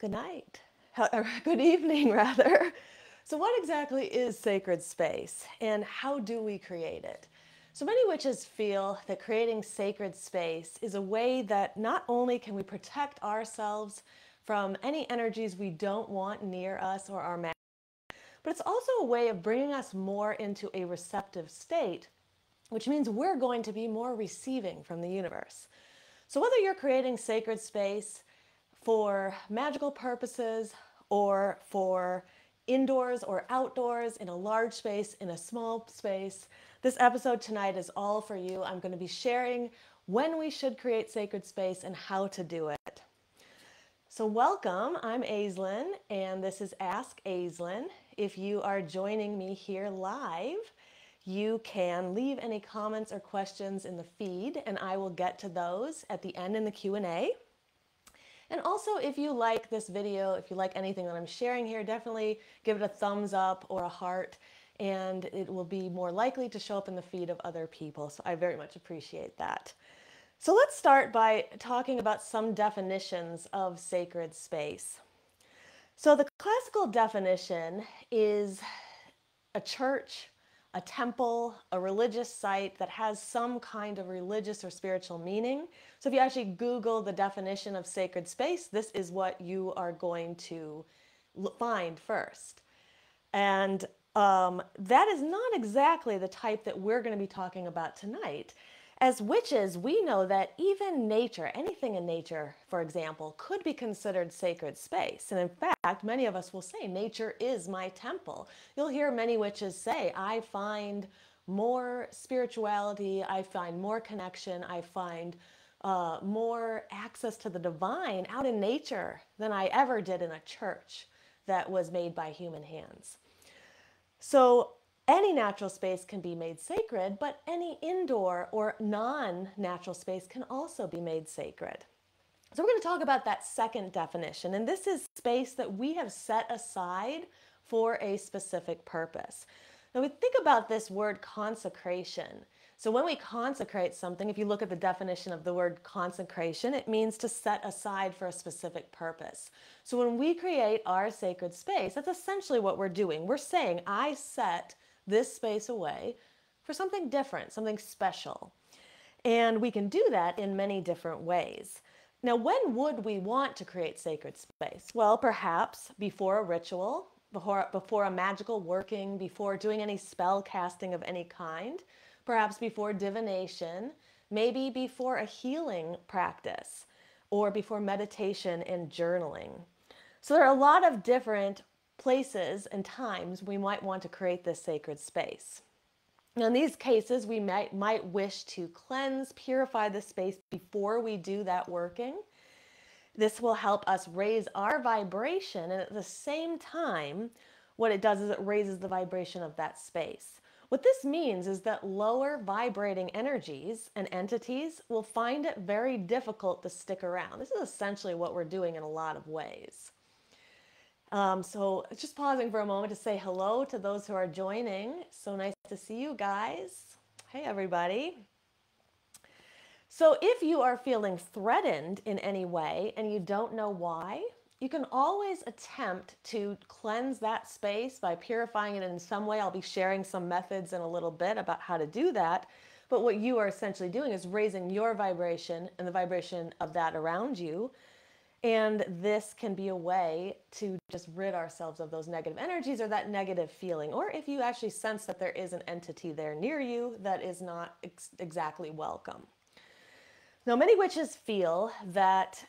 Good night, or good evening, rather. So, what exactly is sacred space and how do we create it? So, many witches feel that creating sacred space is a way that not only can we protect ourselves from any energies we don't want near us or our magic, but it's also a way of bringing us more into a receptive state, which means we're going to be more receiving from the universe. So, whether you're creating sacred space for magical purposes or for indoors or outdoors, in a large space, in a small space, this episode tonight is all for you. I'm going to be sharing when we should create sacred space and how to do it. So, welcome. I'm Aislinn, and this is Ask Aislinn. If you are joining me here live, you can leave any comments or questions in the feed, and I will get to those at the end in the Q&A. And also, if you like this video, if you like anything that I'm sharing here, definitely give it a thumbs up or a heart, and it will be more likely to show up in the feed of other people. So I very much appreciate that. So let's start by talking about some definitions of sacred space. So the classical definition is a church, a temple, a religious site that has some kind of religious or spiritual meaning. So if you actually Google the definition of sacred space, this is what you are going to find first. And that is not exactly the type that we're going to be talking about tonight. As witches, we know that even nature, anything in nature, for example, could be considered sacred space. And in fact, many of us will say, nature is my temple. You'll hear many witches say, I find more spirituality, I find more connection, I find more access to the divine out in nature than I ever did in a church that was made by human hands. So any natural space can be made sacred, but any indoor or non-natural space can also be made sacred. So we're going to talk about that second definition, and this is space that we have set aside for a specific purpose. Now we think about this word consecration. So when we consecrate something, if you look at the definition of the word consecration, it means to set aside for a specific purpose. So when we create our sacred space, that's essentially what we're doing. We're saying, I set this space away for something different, something special. And we can do that in many different ways. Now, when would we want to create sacred space? Well, perhaps before a ritual, before a magical working, before doing any spell casting of any kind, perhaps before divination, maybe before a healing practice, or before meditation and journaling. So there are a lot of different places and times we might want to create this sacred space. Now, in these cases, we might wish to cleanse, purify the space before we do that working. This will help us raise our vibration, and at the same time, what it does is it raises the vibration of that space. What this means is that lower vibrating energies and entities will find it very difficult to stick around. This is essentially what we're doing in a lot of ways. So just pausing for a moment to say hello to those who are joining. So nice to see you guys. Hey, everybody. So if you are feeling threatened in any way and you don't know why, you can always attempt to cleanse that space by purifying it in some way. I'll be sharing some methods in a little bit about how to do that. But what you are essentially doing is raising your vibration and the vibration of that around you. And this can be a way to just rid ourselves of those negative energies or that negative feeling. Or if you actually sense that there is an entity there near you that is not exactly welcome. Now, many witches feel that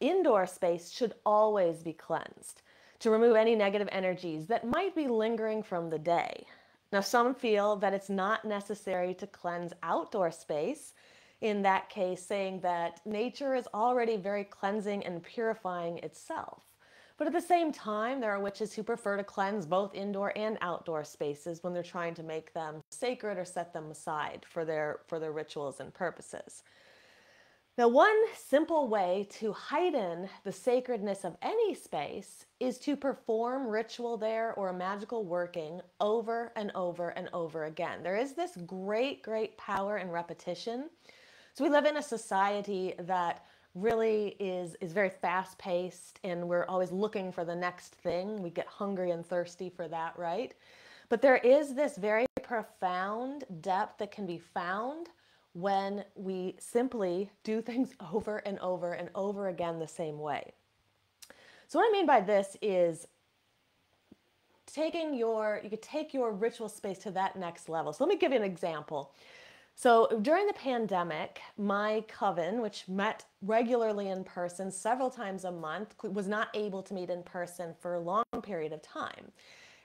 indoor space should always be cleansed to remove any negative energies that might be lingering from the day. Now, some feel that it's not necessary to cleanse outdoor space, in that case saying that nature is already very cleansing and purifying itself. But at the same time, there are witches who prefer to cleanse both indoor and outdoor spaces when they're trying to make them sacred or set them aside for their rituals and purposes. Now, one simple way to heighten the sacredness of any space is to perform ritual there or a magical working over and over and over again. There is this great, great power in repetition. So we live in a society that really is very fast paced, and we're always looking for the next thing. We get hungry and thirsty for that, right? But there is this very profound depth that can be found when we simply do things over and over and over again the same way. So what I mean by this is you could take your ritual space to that next level. So let me give you an example. So during the pandemic, my coven, which met regularly in person several times a month, was not able to meet in person for a long period of time.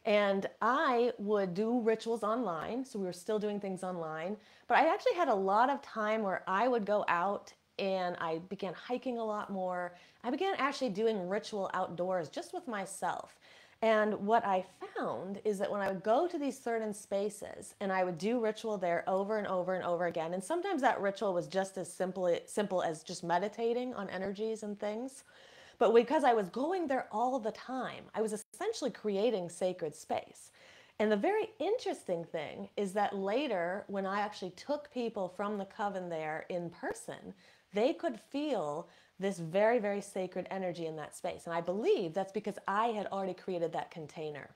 And I would do rituals online, so we were still doing things online, but I actually had a lot of time where I would go out and I began hiking a lot more. I began actually doing ritual outdoors just with myself. And what I found is that when I would go to these certain spaces and I would do ritual there over and over and over again, and sometimes that ritual was just as simple as just meditating on energies and things. But because I was going there all the time, I was essentially creating sacred space. And the very interesting thing is that later, when I actually took people from the coven there in person, they could feel this very, very sacred energy in that space. And I believe that's because I had already created that container.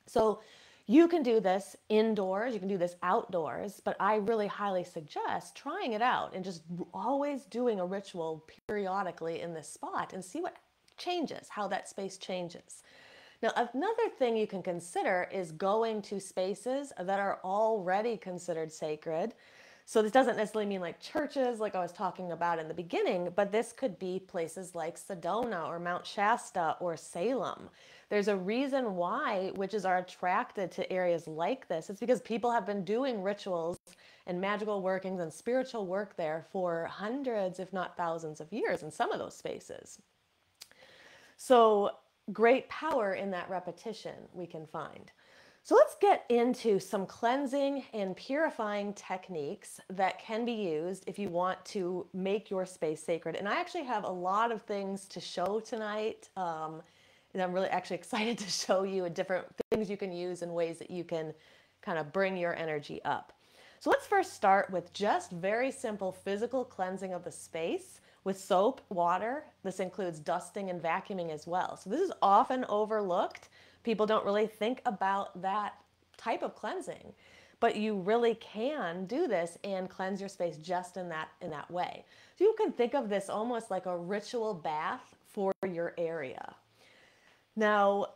So you can do this indoors, you can do this outdoors, but I really highly suggest trying it out and just always doing a ritual periodically in this spot and see what changes, how that space changes. Now, another thing you can consider is going to spaces that are already considered sacred. So this doesn't necessarily mean like churches, like I was talking about in the beginning, but this could be places like Sedona or Mount Shasta or Salem. There's a reason why witches are attracted to areas like this. It's because people have been doing rituals and magical workings and spiritual work there for hundreds, if not thousands of years in some of those spaces. So great power in that repetition we can find. So let's get into some cleansing and purifying techniques that can be used if you want to make your space sacred. And I actually have a lot of things to show tonight. And I'm really actually excited to show you different things you can use and ways that you can kind of bring your energy up. So let's first start with just very simple physical cleansing of the space with soap, water. This includes dusting and vacuuming as well. So this is often overlooked. People don't really think about that type of cleansing, but you really can do this and cleanse your space just in that way. So you can think of this almost like a ritual bath for your area. Now,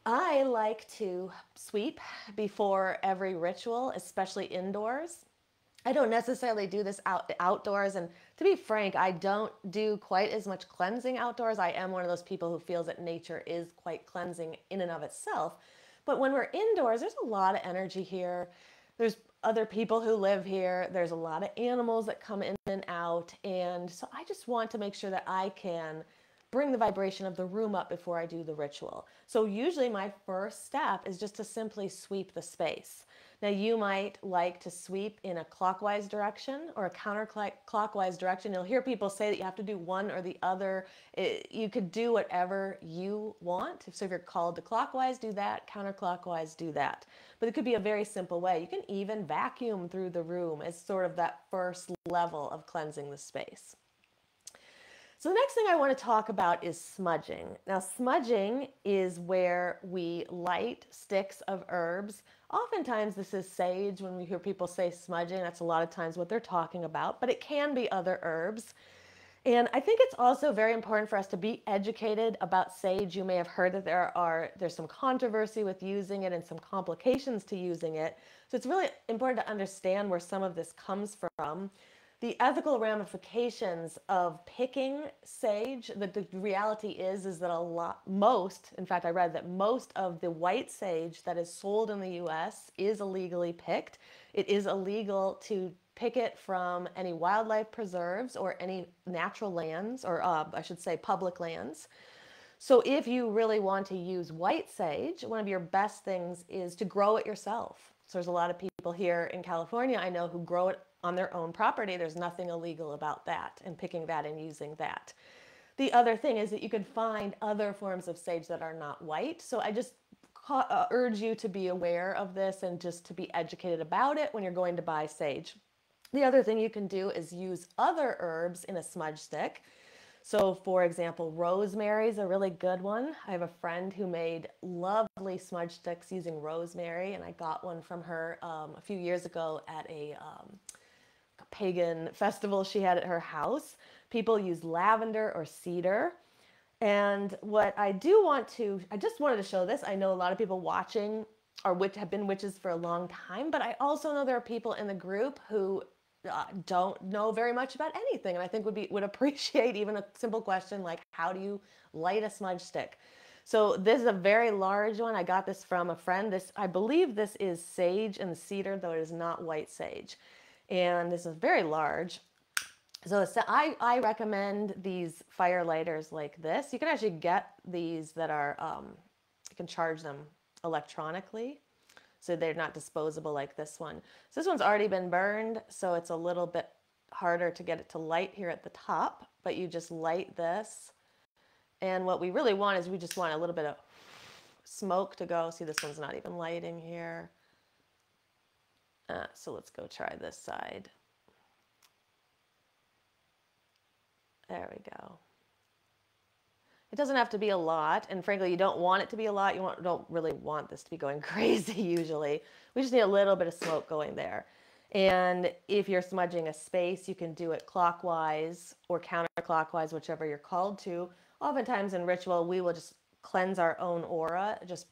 I like to sweep before every ritual, especially indoors. I don't necessarily do this outdoors, and to be frank, I don't do quite as much cleansing outdoors. I am one of those people who feels that nature is quite cleansing in and of itself. But when we're indoors, there's a lot of energy here. There's other people who live here. There's a lot of animals that come in and out. And so I just want to make sure that I can bring the vibration of the room up before I do the ritual. So usually my first step is just to simply sweep the space. Now you might like to sweep in a clockwise direction or a counterclockwise direction. You'll hear people say that you have to do one or the other. You could do whatever you want. So if you're called to clockwise, do that. Counterclockwise, do that. But it could be a very simple way. You can even vacuum through the room as sort of that first level of cleansing the space. So the next thing I want to talk about is smudging. Now, smudging is where we light sticks of herbs. Oftentimes this is sage. When we hear people say smudging, that's a lot of times what they're talking about, but it can be other herbs. And I think it's also very important for us to be educated about sage. You may have heard that there's some controversy with using it and some complications to using it. So it's really important to understand where some of this comes from. The ethical ramifications of picking sage, the reality is that in fact, I read that most of the white sage that is sold in the US is illegally picked. It is illegal to pick it from any wildlife preserves or any natural lands, or I should say public lands. So if you really want to use white sage, one of your best things is to grow it yourself. So there's a lot of people here in California I know who grow it on their own property. There's nothing illegal about that and picking that and using that. The other thing is that you can find other forms of sage that are not white. So I just urge you to be aware of this and just to be educated about it when you're going to buy sage. The other thing you can do is use other herbs in a smudge stick. So for example, rosemary is a really good one. I have a friend who made lovely smudge sticks using rosemary, and I got one from her a few years ago at a pagan festival she had at her house. People use lavender or cedar. And what I do want to, I just wanted to show this. I know a lot of people watching are have been witches for a long time, but I also know there are people in the group who don't know very much about anything, and I think would appreciate even a simple question like, how do you light a smudge stick? So this is a very large one. I got this from a friend. I believe this is sage and cedar, though it is not white sage. And this is very large. So I recommend these fire lighters like this. You can actually get these that are, you can charge them electronically. So they're not disposable like this one. So this one's already been burned, so it's a little bit harder to get it to light here at the top, but you just light this. And what we really want is we just want a little bit of smoke to go. See, this one's not even lighting here. So let's go try this side. There we go. It doesn't have to be a lot, and frankly, you don't want it to be a lot. You don't really want this to be going crazy usually. We just need a little bit of smoke going there. And if you're smudging a space, you can do it clockwise or counterclockwise, whichever you're called to. Oftentimes in ritual, we will just cleanse our own aura, just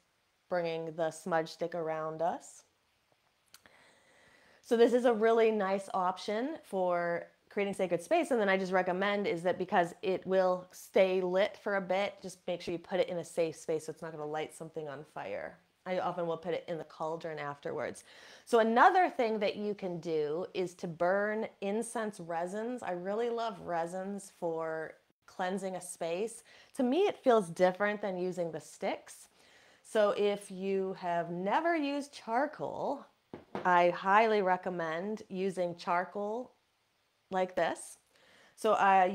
bringing the smudge stick around us. So this is a really nice option for creating sacred space. And then I just recommend is that because it will stay lit for a bit, just make sure you put it in a safe space so it's not going to light something on fire. I often will put it in the cauldron afterwards. So another thing that you can do is to burn incense resins. I really love resins for cleansing a space. To me, it feels different than using the sticks. So if you have never used charcoal, I highly recommend using charcoal like this. So I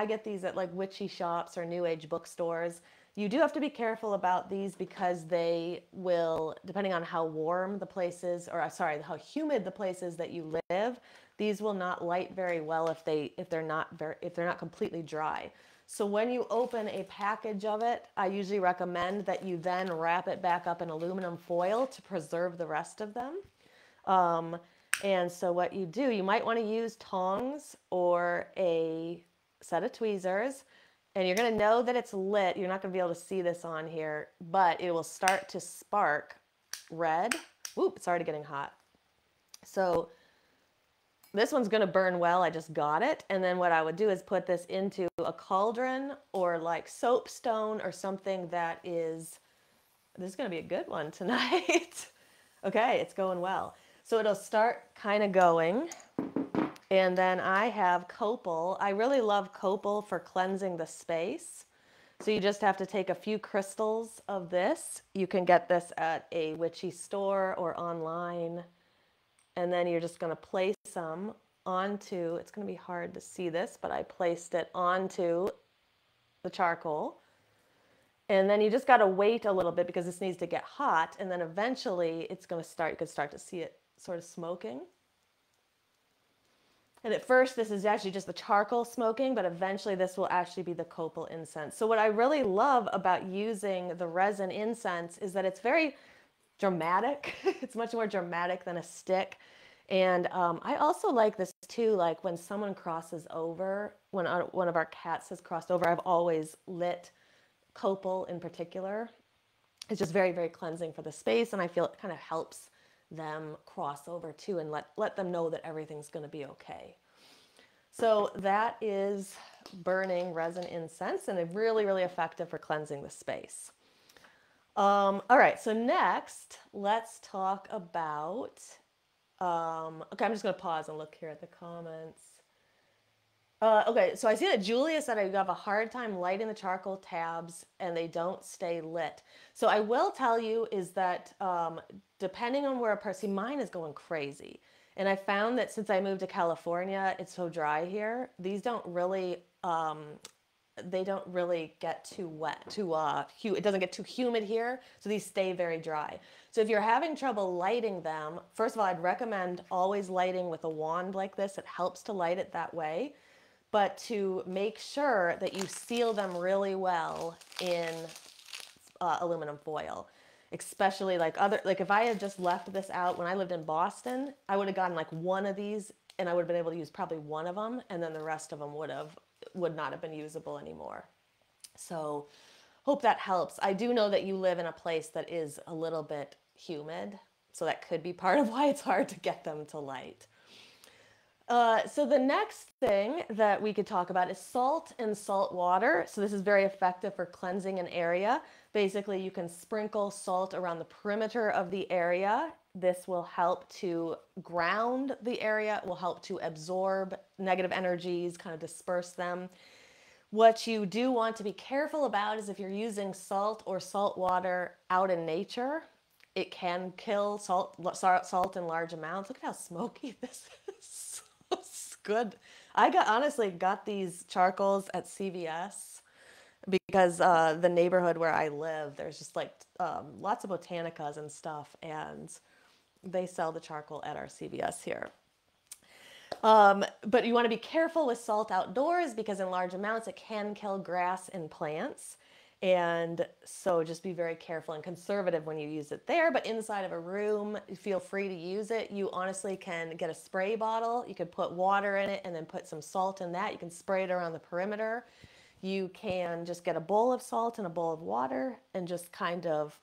get these at like witchy shops or new age bookstores. You do have to be careful about these because they will, depending on how warm the place is, or sorry, how humid the place is that you live, these will not light very well if they're not completely dry. So when you open a package of it, I usually recommend that you then wrap it back up in aluminum foil to preserve the rest of them. And so what you do, you might want to use tongs or a set of tweezers, and you're going to know that it's lit. You're not going to be able to see this on here, but it will start to spark red. Whoop, it's already getting hot. So this one's going to burn well. I just got it. And then what I would do is put this into a cauldron or like soapstone or something that is, this is going to be a good one tonight. Okay, it's going well. So it'll start kind of going. And then I have copal. I really love copal for cleansing the space. So you just have to take a few crystals of this. You can get this at a witchy store or online. And then you're just going to place some onto, it's going to be hard to see this, but I placed it onto the charcoal. And then you just got to wait a little bit because this needs to get hot. And then eventually it's going to start, you can start to see it sort of smoking. And at first this is actually just the charcoal smoking, but eventually this will actually be the copal incense. So what I really love about using the resin incense is that it's very dramatic. It's much more dramatic than a stick. And I also like this too, like when someone crosses over, when one of our cats has crossed over, I've always lit copal in particular. It's just very, very cleansing for the space, and I feel it kind of helps them cross over too and let them know that everything's going to be okay. So that is burning resin incense, and it's really, really effective for cleansing the space. All right, so next, let's talk about, okay, I'm just going to pause and look here at the comments. Okay, so I see that Julia said I have a hard time lighting the charcoal tabs and they don't stay lit. So I will tell you is that depending on where a person, mine is going crazy. And I found that since I moved to California, it's so dry here. These don't really, they don't really get too wet, it doesn't get too humid here. So these stay very dry. So if you're having trouble lighting them, first of all, I'd recommend always lighting with a wand like this. It helps to light it that way. but to make sure that you seal them really well in aluminum foil. Especially like if I had just left this out when I lived in Boston, I would have gotten like one of these and I would have been able to use probably one of them, and then the rest of them would not have been usable anymore. So hope that helps. I do know that you live in a place that is a little bit humid, so that could be part of why it's hard to get them to light. So the next thing that we could talk about is salt and salt water. So this is very effective for cleansing an area. Basically, you can sprinkle salt around the perimeter of the area. This will help to ground the area, will help to absorb negative energies, kind of disperse them. What you do want to be careful about is if you're using salt or salt water out in nature, it can kill salt in large amounts. Look at how smoky this is. It's good. Honestly got these charcoals at CVS because the neighborhood where I live, there's just like lots of botanicas and stuff, and they sell the charcoal at our CVS here. But you want to be careful with salt outdoors because in large amounts it can kill grass and plants. And so just be very careful and conservative when you use it there. But inside of a room, feel free to use it. You honestly can get a spray bottle. You could put water in it and then put some salt in that. You can spray it around the perimeter. You can just get a bowl of salt and a bowl of water and just kind of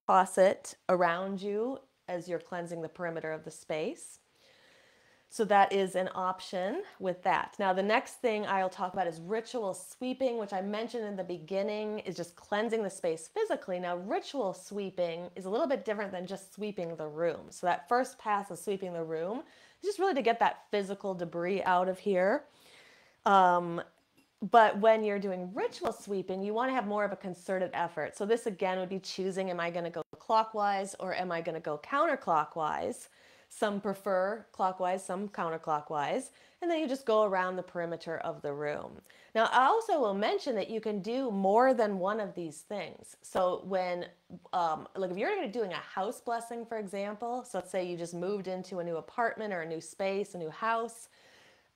toss it around you as you're cleansing the perimeter of the space. So that is an option with that. Now, the next thing I'll talk about is ritual sweeping, which I mentioned in the beginning is just cleansing the space physically. Now, ritual sweeping is a little bit different than just sweeping the room. So that first pass of sweeping the room is just really to get that physical debris out of here. But when you're doing ritual sweeping, you want to have more of a concerted effort. So this again would be choosing, am I going to go clockwise or am I going to go counterclockwise? Some prefer clockwise, some counterclockwise, and then you just go around the perimeter of the room. Now, I also will mention that you can do more than one of these things. So when, like if you're going to be doing a house blessing, for example, so let's say you just moved into a new apartment or a new space, a new house,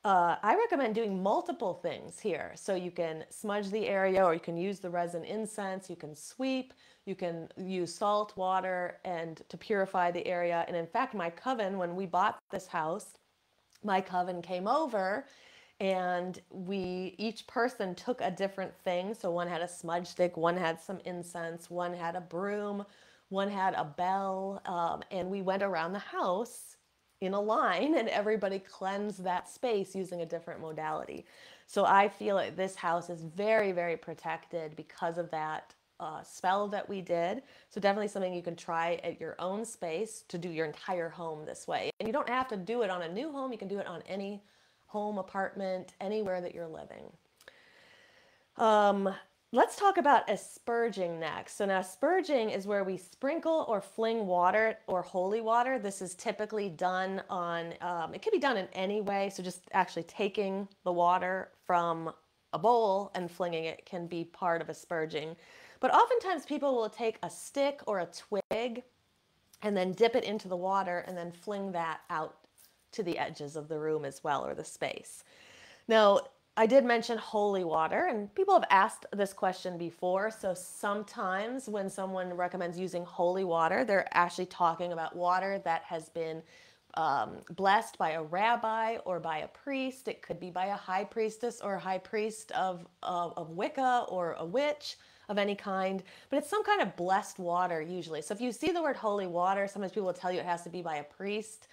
I recommend doing multiple things here. So you can smudge the area, or you can use the resin incense, you can sweep, you can use salt water and to purify the area. And in fact, my coven, when we bought this house, my coven came over and each person took a different thing. So one had a smudge stick, one had some incense, one had a broom, one had a bell, and we went around the house in a line and everybody cleansed that space using a different modality. So I feel like this house is very, very protected because of that spell that we did. So definitely something you can try at your own space to do your entire home this way. And you don't have to do it on a new home. You can do it on any home, apartment, anywhere that you're living. Let's talk about asperging next. So now asperging is where we sprinkle or fling water or holy water. This is typically done on, it can be done in any way. So just actually taking the water from a bowl and flinging it can be part of asperging. But oftentimes people will take a stick or a twig and then dip it into the water and then fling that out to the edges of the room as well, or the space. Now, I did mention holy water, and people have asked this question before. So sometimes when someone recommends using holy water, they're actually talking about water that has been blessed by a rabbi or by a priest. It could be by a high priestess or a high priest of Wicca or a witch of any kind, but it's some kind of blessed water usually. So if you see the word holy water, sometimes people will tell you it has to be by a priest.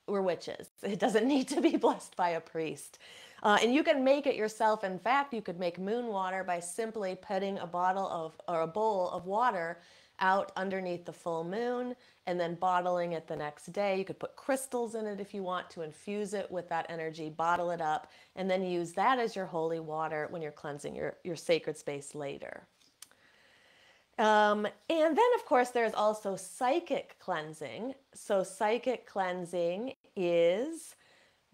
We're witches. It doesn't need to be blessed by a priest. And you can make it yourself. In fact, you could make moon water by simply putting a bottle of, or a bowl of water out underneath the full moon and then bottling it the next day. You could put crystals in it if you want to infuse it with that energy, bottle it up, and then use that as your holy water when you're cleansing your sacred space later. And then, of course, there's also psychic cleansing. So psychic cleansing is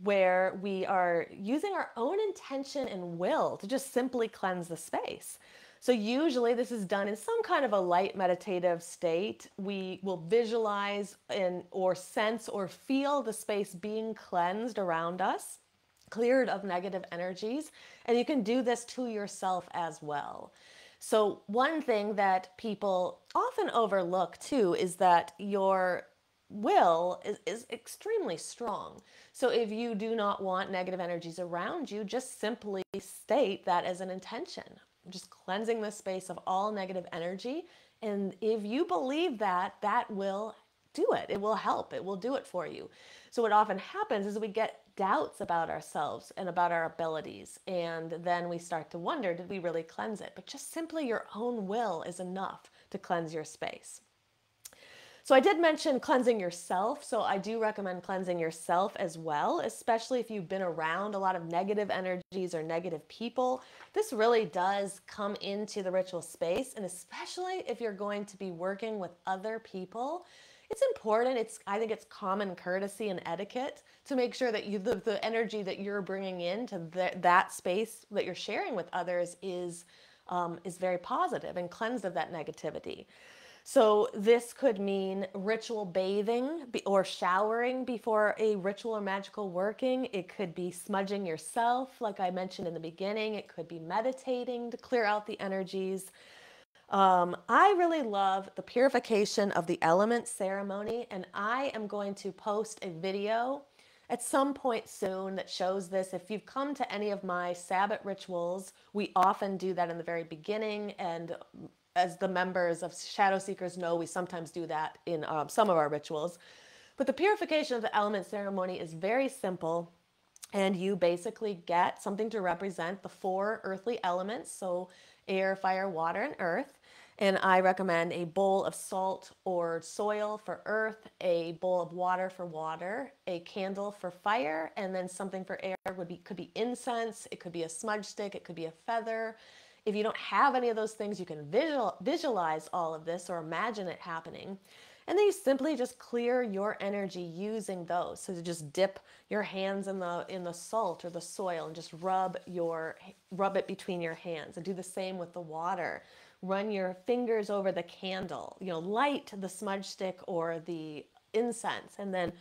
where we are using our own intention and will to just simply cleanse the space. So usually this is done in some kind of a light meditative state. We will visualize or sense or feel the space being cleansed around us. cleared of negative energies. And you can do this to yourself as well. So, one thing that people often overlook too is that your will is extremely strong. So, if you do not want negative energies around you, just simply state that as an intention. I'm just cleansing the space of all negative energy. And if you believe that, that will do it. It will help. It will do it for you. So what often happens is we get doubts about ourselves and about our abilities. And then we start to wonder, did we really cleanse it? But just simply your own will is enough to cleanse your space. So I did mention cleansing yourself. So I do recommend cleansing yourself as well, especially if you've been around a lot of negative energies or negative people. This really does come into the ritual space. And especially if you're going to be working with other people, it's important. I think it's common courtesy and etiquette to make sure that the energy that you're bringing into that space that you're sharing with others is very positive and cleansed of that negativity. So this could mean ritual bathing or showering before a ritual or magical working. It could be smudging yourself, like I mentioned in the beginning. It could be meditating to clear out the energies. I really love the purification of the elements ceremony, and I am going to post a video at some point soon that shows this. If you've come to any of my Sabbat rituals, we often do that in the very beginning, and as the members of Shadow Seekers know, we sometimes do that in some of our rituals. But the purification of the element ceremony is very simple, and you basically get something to represent the 4 earthly elements, so air, fire, water, and earth. And I recommend a bowl of salt or soil for earth, a bowl of water for water, a candle for fire, and then something for air could be incense, it could be a smudge stick, it could be a feather. If you don't have any of those things, you can visualize all of this or imagine it happening. And then you simply just clear your energy using those. So to just dip your hands in the salt or the soil and just rub it between your hands, and do the same with the water. Run your fingers over the candle, light the smudge stick or the incense, and then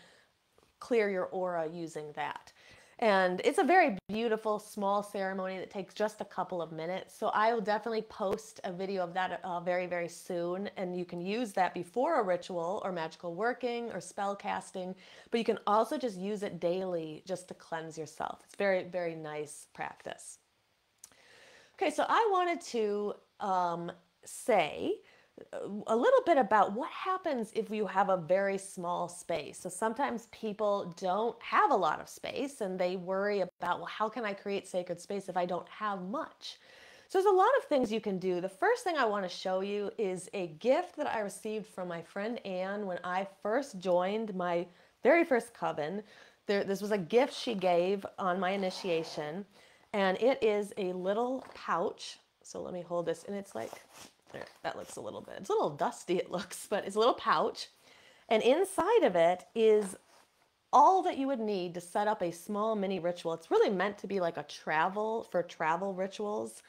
clear your aura using that. And it's a very beautiful, small ceremony that takes just a couple of minutes. So I will definitely post a video of that very, very soon. And you can use that before a ritual or magical working or spell casting. But you can also just use it daily just to cleanse yourself. It's very, very nice practice. Okay, so I wanted to say a little bit about what happens if you have a very small space. So sometimes people don't have a lot of space and they worry about, well, how can I create sacred space if I don't have much? So there's a lot of things you can do. The first thing I want to show you is a gift that I received from my friend Anne when I first joined my very first coven. This was a gift she gave on my initiation, and it is a little pouch. So let me hold this, and it's like, there, that looks a little bit, it's a little dusty it looks, but it's a little pouch. And inside of it is all that you would need to set up a small mini ritual. It's really meant to be like a travel rituals.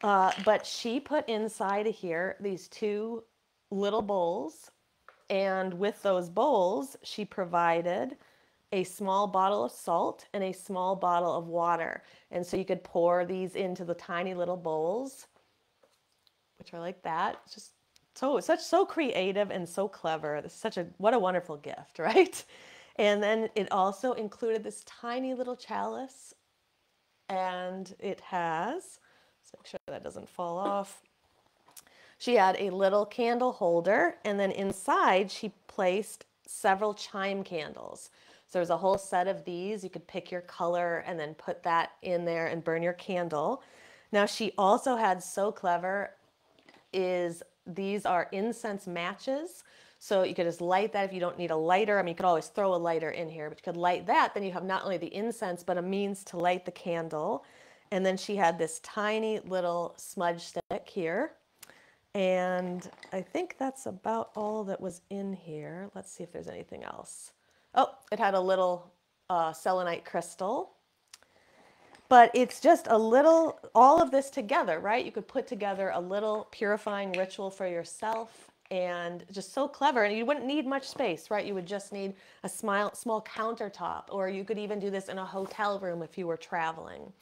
But she put inside of here these 2 little bowls. And with those bowls, she provided a small bottle of salt and a small bottle of water. And so you could pour these into the tiny little bowls, which are like that. It's just so creative and so clever. This is what a wonderful gift, right? And then it also included this tiny little chalice, and it has, let's make sure that doesn't fall off. She had a little candle holder, and then inside she placed several chime candles. So there's a whole set of these. You could pick your color and then put that in there and burn your candle. Now she also had, so clever, these are incense matches. So you could just light that if you don't need a lighter. I mean, you could always throw a lighter in here, but you could light that. Then you have not only the incense, but a means to light the candle. And then she had this tiny little smudge stick here. And I think that's about all that was in here. Let's see if there's anything else. Oh, it had a little selenite crystal. But it's just all of this together, right? You could put together a little purifying ritual for yourself and just so clever. And you wouldn't need much space, right? You would just need a small countertop, or you could even do this in a hotel room if you were traveling.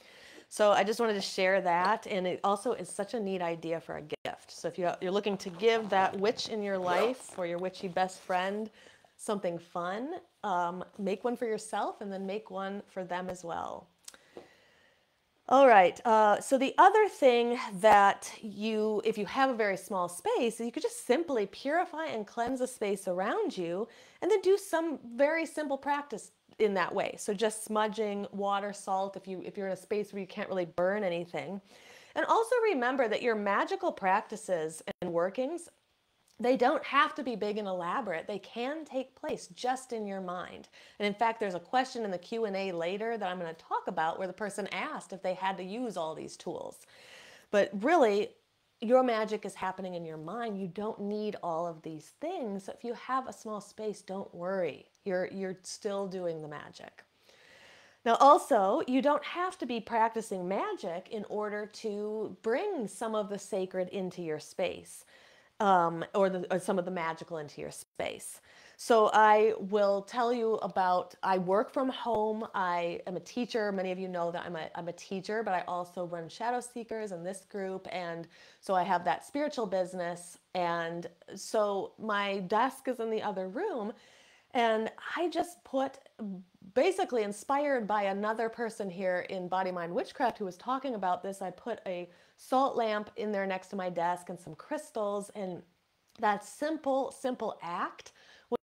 So I just wanted to share that. And it also is such a neat idea for a gift. So if you're looking to give that witch in your life or your witchy best friend something fun, make one for yourself and then make one for them as well. All right, so the other thing that if you have a very small space, you could just simply purify and cleanse the space around you and then do some very simple practice in that way. So just smudging, water, salt, if you're in a space where you can't really burn anything. And also remember that your magical practices and workings, they don't have to be big and elaborate. They can take place just in your mind. And in fact, there's a question in the Q&A later that I'm going to talk about where the person asked if they had to use all these tools. But really, your magic is happening in your mind. You don't need all of these things. So if you have a small space, don't worry. You're still doing the magic. Now, also, you don't have to be practicing magic in order to bring some of the sacred into your space. Or some of the magical into your space. So I will tell you about, I work from home. I am a teacher. Many of you know that I'm a teacher, but I also run Shadow Seekers in this group. And so I have that spiritual business. And so my desk is in the other room. And I just put, basically inspired by another person here in Body Mind Witchcraft who was talking about this, I put a salt lamp in there next to my desk and some crystals, and that simple act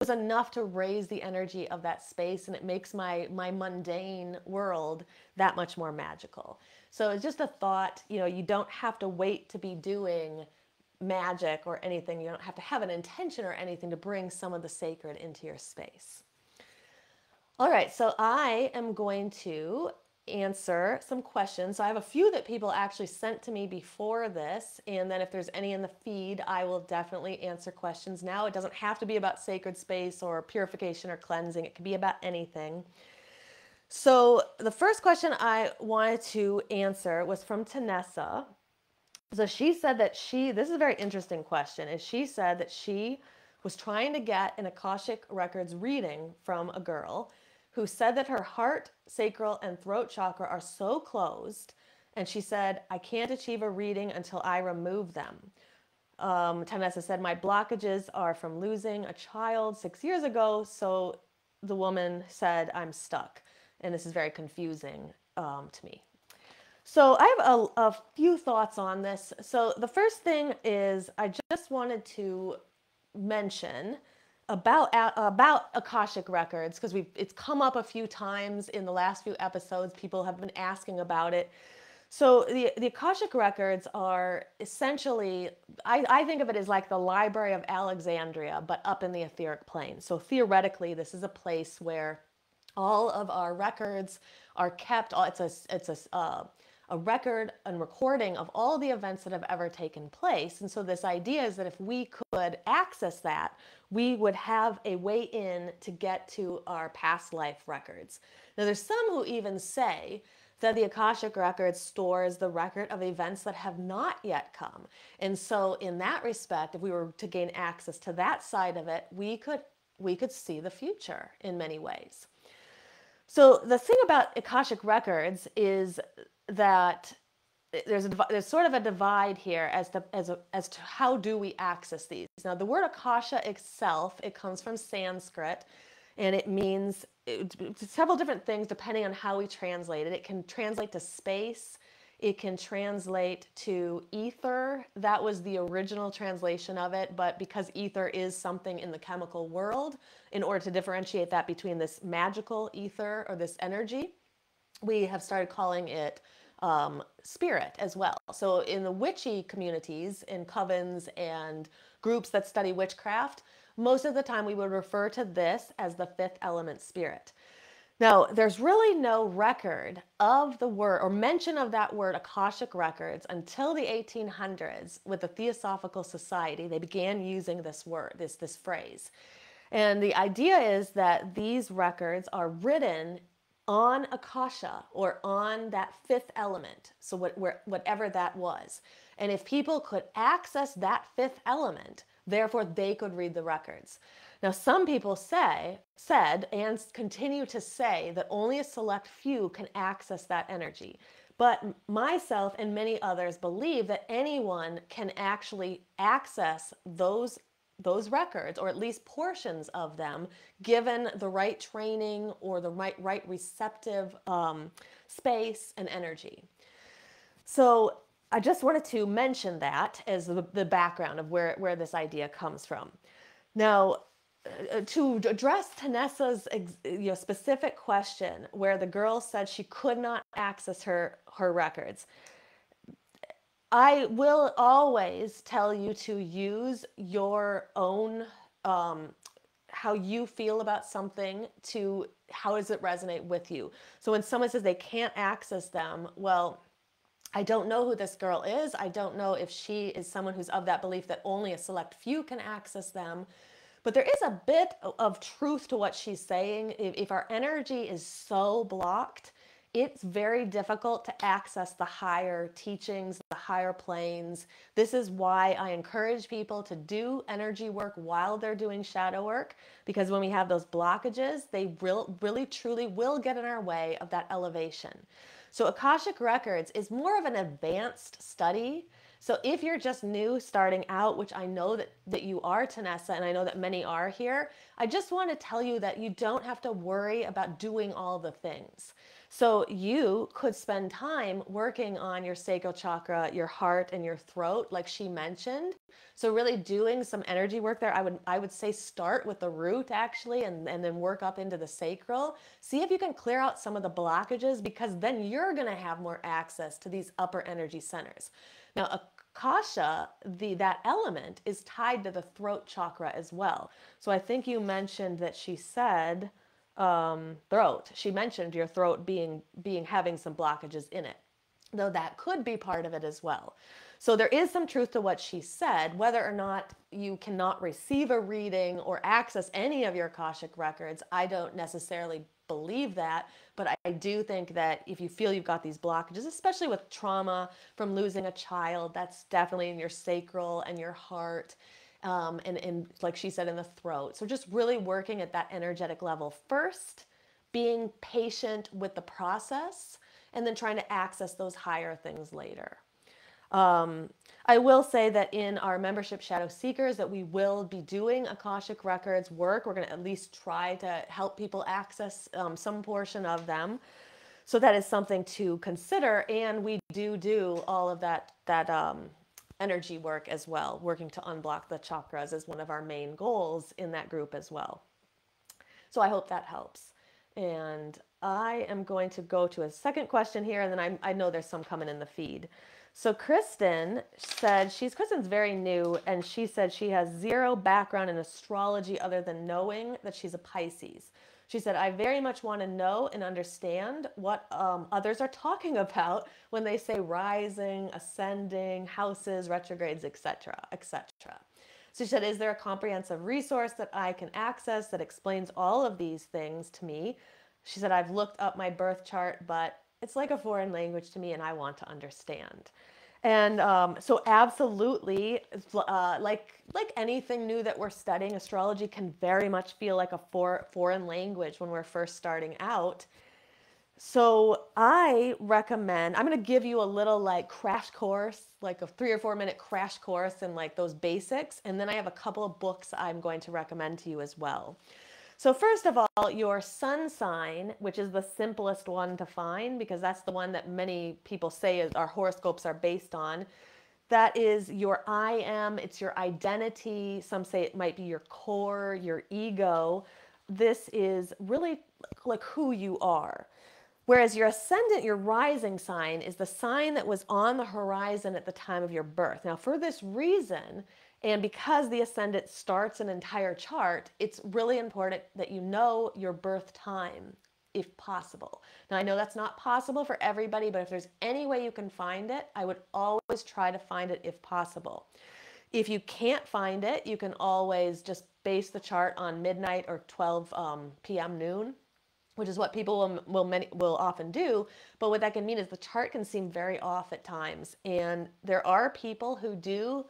was enough to raise the energy of that space, and it makes my mundane world that much more magical. So it's just a thought, you don't have to wait to be doing magic or anything. You don't have to have an intention or anything to bring some of the sacred into your space. All right, so I am going to answer some questions. So I have a few that people actually sent to me before this, and then if there's any in the feed, I will definitely answer questions now. It doesn't have to be about sacred space or purification or cleansing. It can be about anything. So the first question I wanted to answer was from Tanessa. So she said that this is a very interesting question, is she said that she was trying to get an Akashic Records reading from a girl who said that her heart, sacral, and throat chakra are so closed. And she said, I can't achieve a reading until I remove them. Tanessa said, my blockages are from losing a child 6 years ago. So the woman said, I'm stuck. And this is very confusing to me. So I have a few thoughts on this. So the first thing is I just wanted to mention about Akashic Records, because it's come up a few times in the last few episodes. People have been asking about it. So the Akashic Records are essentially, I think of it as like the Library of Alexandria, but up in the etheric plane. So theoretically, this is a place where all of our records are kept. It's a record and recording of all the events that have ever taken place. And so this idea is that if we could access that, we would have a way in to get to our past life records. Now, there's some who even say that the Akashic Records stores the record of events that have not yet come. And so in that respect, if we were to gain access to that side of it, we could see the future in many ways. So the thing about Akashic Records is that there's sort of a divide here as to how do we access these. Now, the word Akasha itself, it comes from Sanskrit, and it means several different things depending on how we translate it. It can translate to space. It can translate to ether. That was the original translation of it, but because ether is something in the chemical world, in order to differentiate that between this magical ether or this energy, we have started calling it spirit as well. So in the witchy communities, in covens and groups that study witchcraft, most of the time we would refer to this as the fifth element spirit. Now, there's really no record of the word or mention of that word Akashic Records until the 1800s with the Theosophical Society. They began using this word, this phrase. And the idea is that these records are written on Akasha, or on that fifth element, so whatever that was. And if people could access that fifth element Therefore, they could read the records. Now, some people said, and continue to say that only a select few can access that energy. But myself and many others believe that anyone can actually access those records, or at least portions of them, given the right training or the right receptive space and energy. So I just wanted to mention that as the background of where this idea comes from. Now, to address Tanessa's specific question, where the girl said she could not access her records, I will always tell you to use your own how you feel about something to how does it resonate with you. So when someone says they can't access them, well, I don't know who this girl is. I don't know if she is someone who's of that belief that only a select few can access them. But there is a bit of truth to what she's saying. If our energy is so blocked, it's very difficult to access the higher teachings, the higher planes. This is why I encourage people to do energy work while they're doing shadow work, because when we have those blockages, they really truly will get in our way of that elevation. So Akashic Records is more of an advanced study. So if you're just new starting out, which I know that you are, Tanessa, and I know that many are here, I just want to tell you that you don't have to worry about doing all the things. So you could spend time working on your sacral chakra, your heart, and your throat, like she mentioned. So really doing some energy work there. I would say start with the root actually, and then work up into the sacral. See if you can clear out some of the blockages, because then you're going to have more access to these upper energy centers. Now, Akasha, that element is tied to the throat chakra as well. So I think you mentioned that she said throat. She mentioned your throat having some blockages in it, though that could be part of it as well. So there is some truth to what she said. Whether or not you cannot receive a reading or access any of your Akashic records, I don't necessarily believe that, but I do think that if you feel you've got these blockages, especially with trauma from losing a child, that's definitely in your sacral and your heart, and like she said, in the throat. So just really working at that energetic level first, being patient with the process, and then trying to access those higher things later. I will say that in our membership Shadow Seekers that we will be doing Akashic Records work. We're going to at least try to help people access some portion of them. So that is something to consider. And we do all of that energy work as well, working to unblock the chakras as one of our main goals in that group as well. So I hope that helps. And I am going to go to a second question here, and then I know there's some coming in the feed. So Kristen's very new, and she said she has zero background in astrology other than knowing that she's a Pisces. She said, I very much want to know and understand what others are talking about when they say rising, ascending, houses, retrogrades, etc., etc. So she said, is there a comprehensive resource that I can access that explains all of these things to me? She said, I've looked up my birth chart, but it's like a foreign language to me and I want to understand. And so absolutely, like anything new that we're studying, astrology can very much feel like a foreign language when we're first starting out. So I recommend, I'm going to give you a little like crash course, like a 3 or 4 minute crash course in like those basics. And then I have a couple of books I'm going to recommend to you as well. So first of all, your sun sign, which is the simplest one to find because that's the one that many people say our horoscopes are based on. That is your I am, it's your identity. Some say it might be your core, your ego. This is really like who you are. Whereas your ascendant, your rising sign, is the sign that was on the horizon at the time of your birth. Now, for this reason, and because the ascendant starts an entire chart, it's really important that you know your birth time, if possible. Now, I know that's not possible for everybody, but if there's any way you can find it, I would always try to find it if possible. If you can't find it, you can always just base the chart on midnight or 12 p.m. noon, which is what people will often do. But what that can mean is the chart can seem very off at times. And there are people who do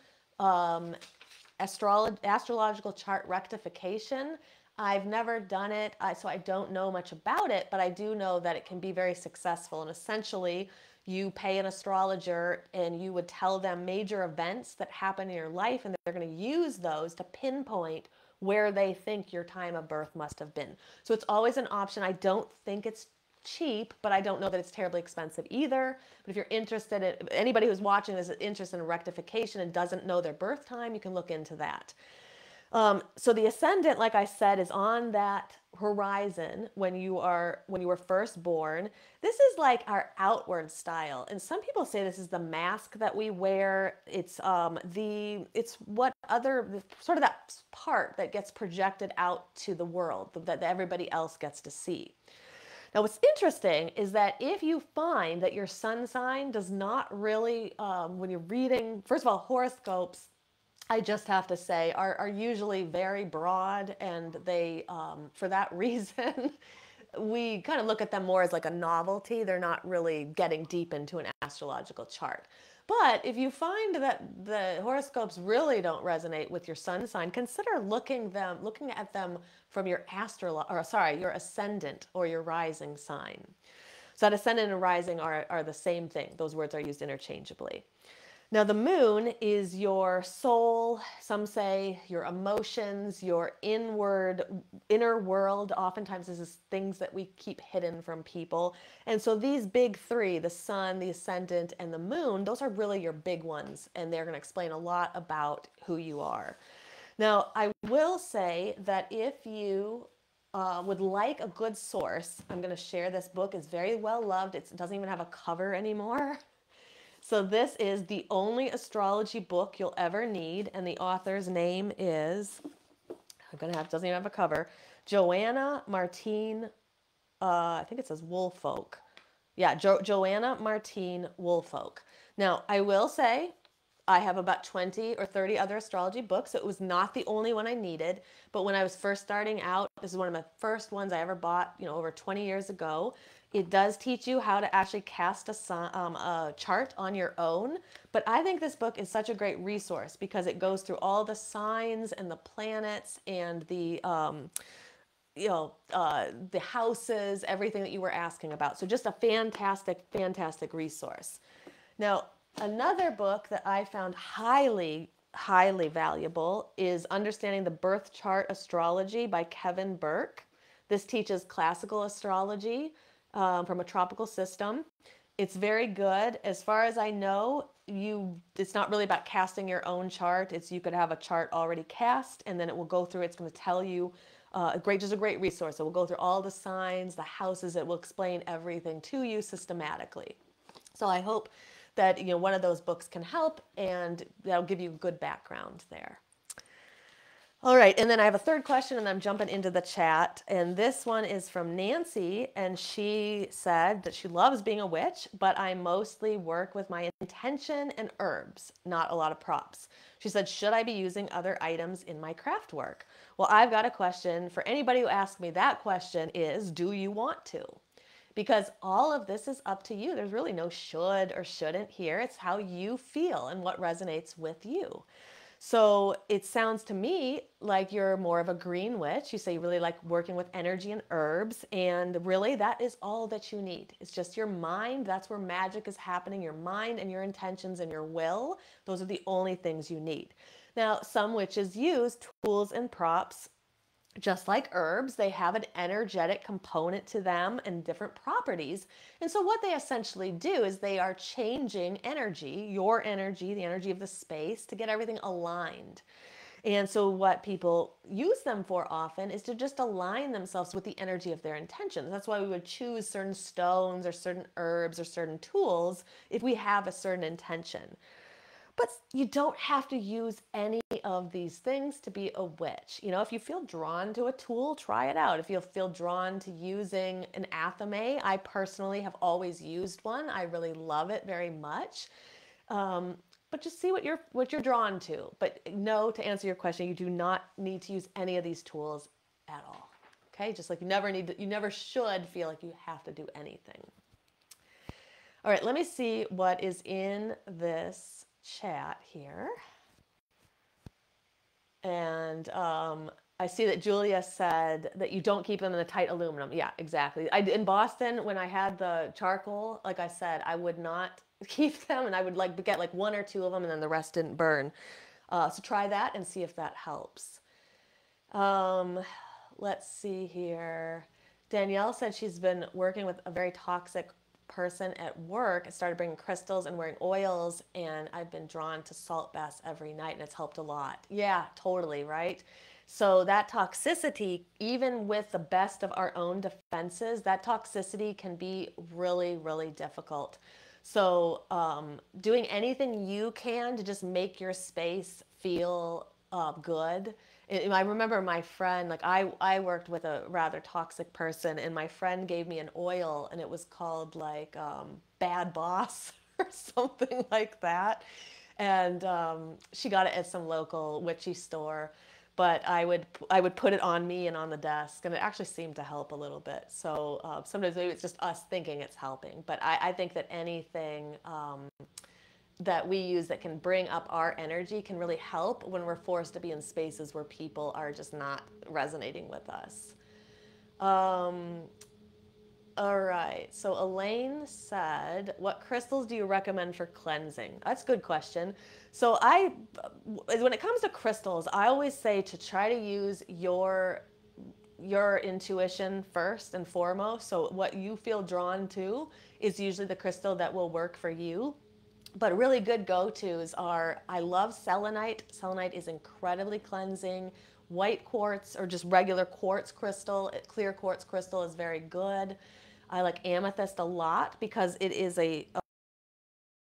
astrological chart rectification. I've never done it, so I don't know much about it, but I do know that it can be very successful. And essentially, you pay an astrologer and you would tell them major events that happen in your life, and they're going to use those to pinpoint where they think your time of birth must have been. So it's always an option. I don't think it's cheap, but I don't know that it's terribly expensive either. But if you're interested in, anybody who's watching this is interested in rectification and doesn't know their birth time, you can look into that. So the ascendant, like I said, is on that horizon when you were first born. This is like our outward style, and some people say this is the mask that we wear. It's what other sort of that part that gets projected out to the world that everybody else gets to see. Now, what's interesting is that if you find that your sun sign does not really, when you're reading, first of all, horoscopes, I just have to say, are usually very broad, and they, for that reason, we kind of look at them more as like a novelty. They're not really getting deep into an astrological chart. But if you find that the horoscopes really don't resonate with your sun sign, consider looking at them from your your ascendant or your rising sign. So that ascendant and rising are the same thing. Those words are used interchangeably. Now, the moon is your soul, some say your emotions, your inner world. Oftentimes, this is things that we keep hidden from people. And so these big three, the sun, the ascendant, and the moon, those are really your big ones. And they're going to explain a lot about who you are. Now, I will say that if you would like a good source, I'm going to share this book. It's very well loved. It doesn't even have a cover anymore. So this is the only astrology book you'll ever need, and the author's name is, doesn't even have a cover, Joanna Martine, I think it says Woolfolk. Yeah, Joanna Martine Woolfolk. Now, I will say, I have about 20 or 30 other astrology books, so it was not the only one I needed. But when I was first starting out, this is one of my first ones I ever bought, over 20 years ago. It does teach you how to actually cast a chart on your own. But I think this book is such a great resource because it goes through all the signs and the planets and the houses, everything that you were asking about. So just a fantastic, fantastic resource. Now, another book that I found highly, highly valuable is Understanding the Birth Chart Astrology by Kevin Burke. This teaches classical astrology from a tropical system. It's very good. As far as I know, it's not really about casting your own chart. You could have a chart already cast, and then it will go through. It's going to tell you just a great resource. It will go through all the signs, the houses. It will explain everything to you systematically. So I hope that one of those books can help, and that'll give you good background there. All right, and then I have a third question, and I'm jumping into the chat. And this one is from Nancy, and she said that she loves being a witch, but I mostly work with my intention and herbs, not a lot of props. She said, should I be using other items in my craft work? Well, I've got a question for anybody who asks me that question is, do you want to? Because all of this is up to you. There's really no should or shouldn't here. It's how you feel and what resonates with you. So it sounds to me like you're more of a green witch. You say you really like working with energy and herbs, and really that is all that you need. It's just your mind. That's where magic is happening. Your mind and your intentions and your will. Those are the only things you need. Now, some witches use tools and props. Just like herbs, they have an energetic component to them and different properties. And so what they essentially do is they are changing energy, your energy, the energy of the space, to get everything aligned. And so what people use them for often is to just align themselves with the energy of their intentions. That's why we would choose certain stones or certain herbs or certain tools if we have a certain intention. But you don't have to use any of these things to be a witch. If you feel drawn to a tool, try it out. If you feel drawn to using an athame, I personally have always used one. I really love it very much. But just see what you're drawn to. But no, to answer your question, you do not need to use any of these tools at all. Okay? Just like you never should feel like you have to do anything. All right, let me see what is in this chat here. And I see that Julia said that you don't keep them in the tight aluminum. Yeah, exactly. In Boston, when I had the charcoal, like I said, I would not keep them, and I would like get like one or two of them, and then the rest didn't burn. So try that and see if that helps. Um, let's see here. Danielle said she's been working with a very toxic person at work. I started bringing crystals and wearing oils, and I've been drawn to salt baths every night, and it's helped a lot. Yeah, totally, right? So that toxicity, even with the best of our own defenses, that toxicity can be really, really difficult. So doing anything you can to just make your space feel good. I remember my friend, like I worked with a rather toxic person, and my friend gave me an oil, and it was called like Bad Boss or something like that. And she got it at some local witchy store. But I would put it on me and on the desk, and it actually seemed to help a little bit. So sometimes maybe it's just us thinking it's helping. But I think that anything that we use that can bring up our energy can really help when we're forced to be in spaces where people are just not resonating with us. Um, all right. So Elaine said, "What crystals do you recommend for cleansing?" That's a good question. So when it comes to crystals, I always say to try to use your intuition first and foremost. So what you feel drawn to is usually the crystal that will work for you. But really good go-tos are, I love selenite. Selenite is incredibly cleansing. White quartz or just regular quartz crystal, clear quartz crystal is very good. I like amethyst a lot because it is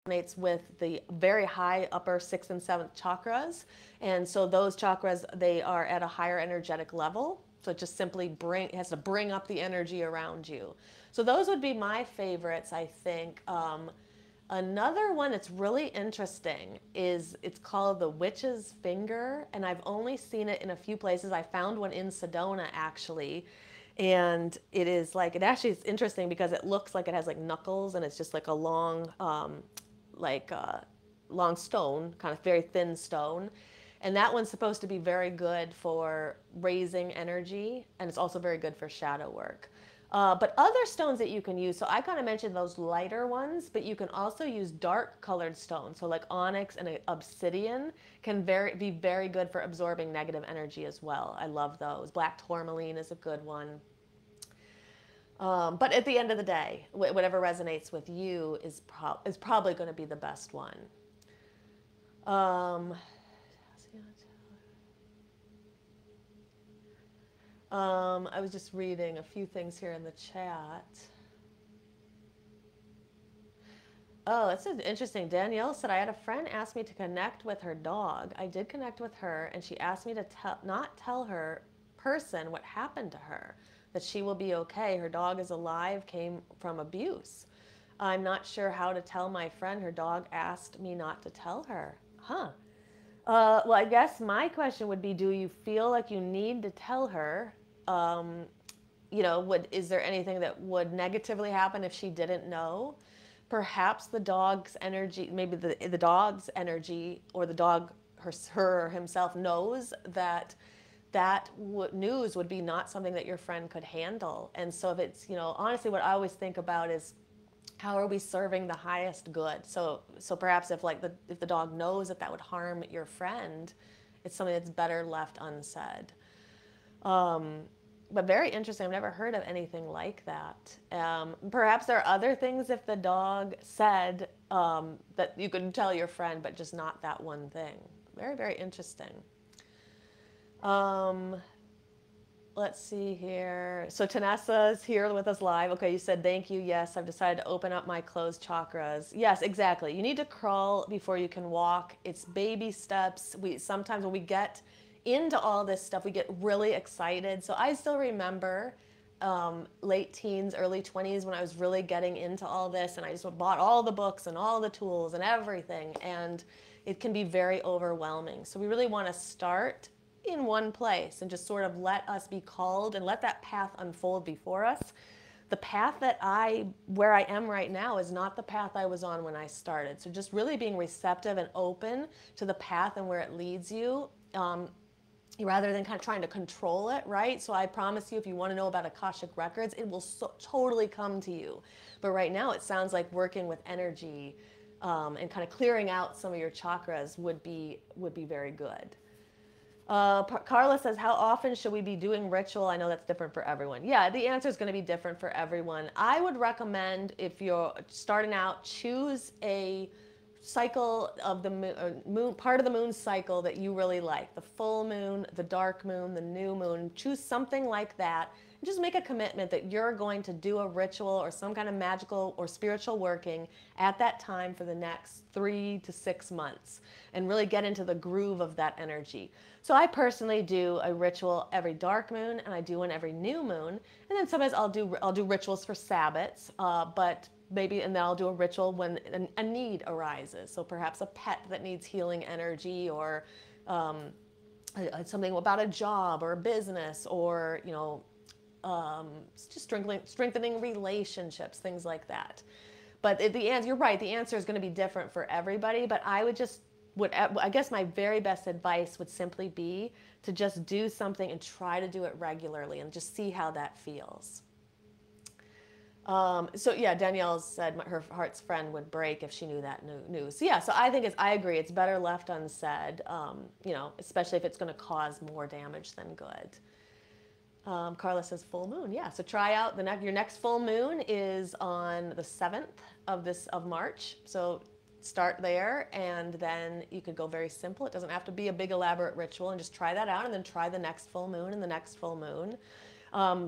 resonates with the very high upper sixth and seventh chakras. And so those chakras, they are at a higher energetic level. So it just simply it has to bring up the energy around you. So those would be my favorites, I think. Another one that's really interesting is it's called the Witch's Finger, and I've only seen it in a few places. I found one in Sedona actually, and it is like, it actually is interesting because it looks like it has like knuckles, and it's just like a long, like long stone, kind of very thin stone. And that one's supposed to be very good for raising energy, and it's also very good for shadow work. But other stones that you can use, so I kind of mentioned those lighter ones, but you can also use dark colored stones. So like onyx and obsidian can be very good for absorbing negative energy as well. I love those. Black tourmaline is a good one. But at the end of the day, whatever resonates with you is probably going to be the best one. Um, I was just reading a few things here in the chat. Oh, that's interesting. Danielle said, I had a friend ask me to connect with her dog. I did connect with her, and she asked me to not tell her person what happened to her, that she will be okay. Her dog is alive, came from abuse. I'm not sure how to tell my friend. Her dog asked me not to tell her. Huh. Well, I guess my question would be, do you feel like you need to tell her? Is there anything that would negatively happen if she didn't know? Perhaps the dog's energy, maybe the dog's energy, or the dog her or himself knows that news would be not something that your friend could handle. And so if it's, honestly, what I always think about is, how are we serving the highest good? So perhaps if the dog knows that would harm your friend, it's something that's better left unsaid. But very interesting. I've never heard of anything like that. Perhaps there are other things if the dog said that you could tell your friend, but just not that one thing. Very, very interesting. Let's see here. So Tanessa's here with us live. Okay, you said thank you. Yes, I've decided to open up my closed chakras. Yes, exactly. You need to crawl before you can walk. It's baby steps. Sometimes when we get into all this stuff, we get really excited. So I still remember late teens, early 20s when I was really getting into all this, and I just bought all the books and all the tools and everything, and it can be very overwhelming. So we really want to start in one place and just sort of let us be called and let that path unfold before us. The path where I am right now is not the path I was on when I started. So just really being receptive and open to the path and where it leads you. rather than kind of trying to control it, right? So I promise you, if you want to know about Akashic Records, it will totally come to you. But right now, it sounds like working with energy and kind of clearing out some of your chakras would be very good. Carla says, how often should we be doing ritual? I know that's different for everyone. Yeah, the answer is going to be different for everyone. I would recommend, if you're starting out, choose a cycle of the moon, part of the moon cycle that you really like. The full moon, the dark moon, the new moon. Choose something like that. And just make a commitment that you're going to do a ritual or some kind of magical or spiritual working at that time for the next 3 to 6 months and really get into the groove of that energy. So I personally do a ritual every dark moon, and I do one every new moon. And then sometimes I'll do rituals for Sabbats, but maybe, and then I'll do a ritual when a need arises. So perhaps a pet that needs healing energy, or something about a job or a business, or just strengthening relationships, things like that. But you're right. The answer is going to be different for everybody. But I guess my very best advice would simply be to just do something and try to do it regularly and just see how that feels. So yeah, Danielle said her heart's friend would break if she knew that news. So yeah, so I agree. It's better left unsaid, especially if it's going to cause more damage than good. Carla says full moon. Yeah, so try out your next full moon is on the 7th of March. So start there, and then you could go very simple. It doesn't have to be a big elaborate ritual, and just try that out, and then try the next full moon and the next full moon.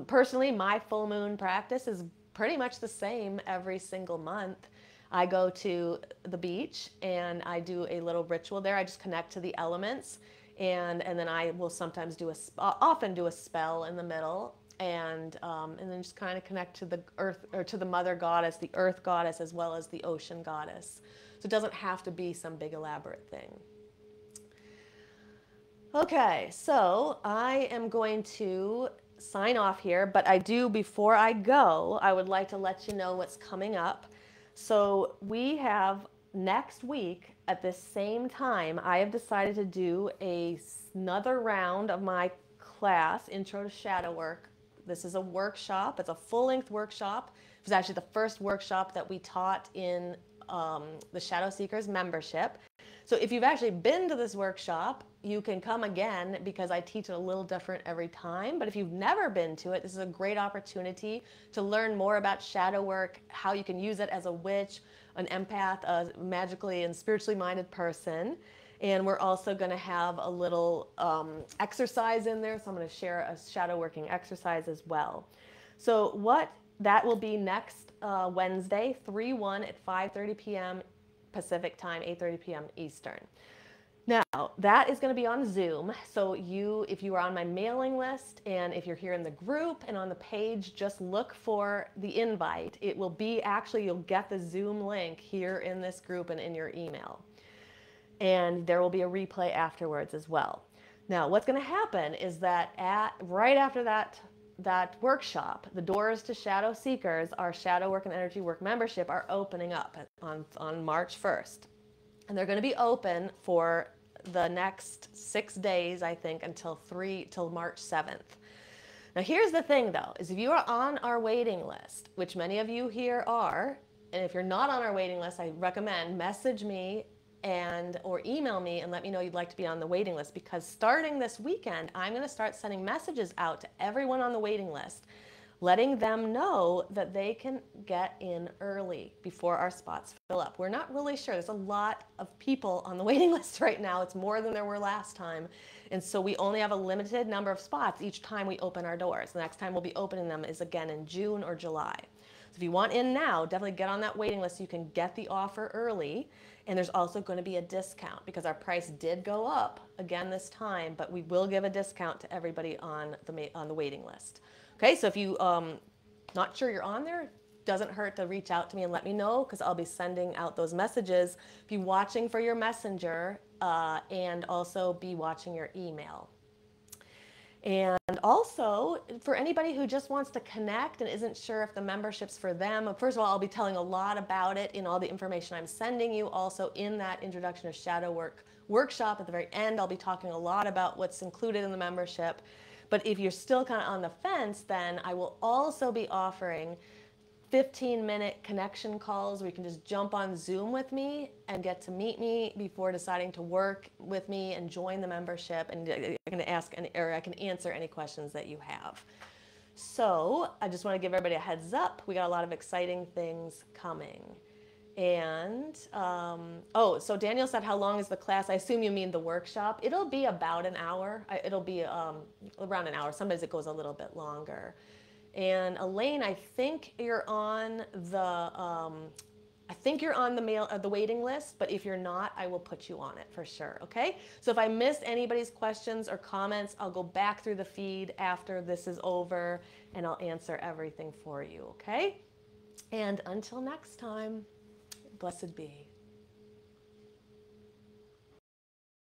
Personally, my full moon practice is pretty much the same every single month. I go to the beach and I do a little ritual there. I just connect to the elements, and then I will sometimes often do a spell in the middle, and then just kind of connect to the earth, or to the mother goddess, the earth goddess, as well as the ocean goddess. So it doesn't have to be some big elaborate thing. Okay, so I am going to sign off here, but before I go, I would like to let you know what's coming up. So we have next week at this same time, I have decided to do another round of my class, Intro to Shadow Work. This is a workshop. It's a full-length workshop. It was actually the first workshop that we taught in the Shadow Seekers membership. So if you've actually been to this workshop, you can come again, because I teach it a little different every time. But if you've never been to it, this is a great opportunity to learn more about shadow work, how you can use it as a witch, an empath, a magically and spiritually minded person. And we're also going to have a little exercise in there. So I'm going to share a shadow working exercise as well. So that will be next Wednesday, 3/1 at 5:30 p.m. Pacific time, 8:30 p.m. Eastern. Now, that is going to be on Zoom. So if you are on my mailing list, and if you're here in the group and on the page, just look for the invite. It will be, you'll get the Zoom link here in this group and in your email. And there will be a replay afterwards as well. Now, what's going to happen is that right after that workshop, the doors to Shadow Seekers, our Shadow Work and Energy Work membership, are opening up on March 1st. And they're going to be open for the next 6 days, I think, until March 7th. Now, here's the thing, though, is if you are on our waiting list, which many of you here are, and if you're not on our waiting list, I recommend message me or email me and let me know you'd like to be on the waiting list, because starting this weekend, I'm going to start sending messages out to everyone on the waiting list, letting them know that they can get in early before our spots fill up. We're not really sure. There's a lot of people on the waiting list right now. It's more than there were last time. And so we only have a limited number of spots each time we open our doors. The next time we'll be opening them is again in June or July. So if you want in now, definitely get on that waiting list so you can get the offer early. And there's also going to be a discount, because our price did go up again this time, but we will give a discount to everybody on the waiting list. Okay, so if you not sure you're on there, doesn't hurt to reach out to me and let me know, because I'll be sending out those messages. Be watching for your messenger and also be watching your email. And also, for anybody who just wants to connect and isn't sure if the membership's for them, first of all, I'll be telling a lot about it in all the information I'm sending you. Also, in that Introduction to Shadow Work workshop at the very end, I'll be talking a lot about what's included in the membership. But if you're still kind of on the fence, then I will also be offering 15-minute connection calls where you can just jump on Zoom with me and get to meet me before deciding to work with me and join the membership. And I can I can answer any questions that you have. So I just want to give everybody a heads up. We got a lot of exciting things coming. And, oh, so Daniel said, how long is the class? I assume you mean the workshop. It'll be about an hour. It'll be around an hour. Sometimes it goes a little bit longer. And Elaine, I think you're on the waiting list, but if you're not, I will put you on it for sure, okay? So if I missed anybody's questions or comments, I'll go back through the feed after this is over and I'll answer everything for you, okay? And until next time, blessed be.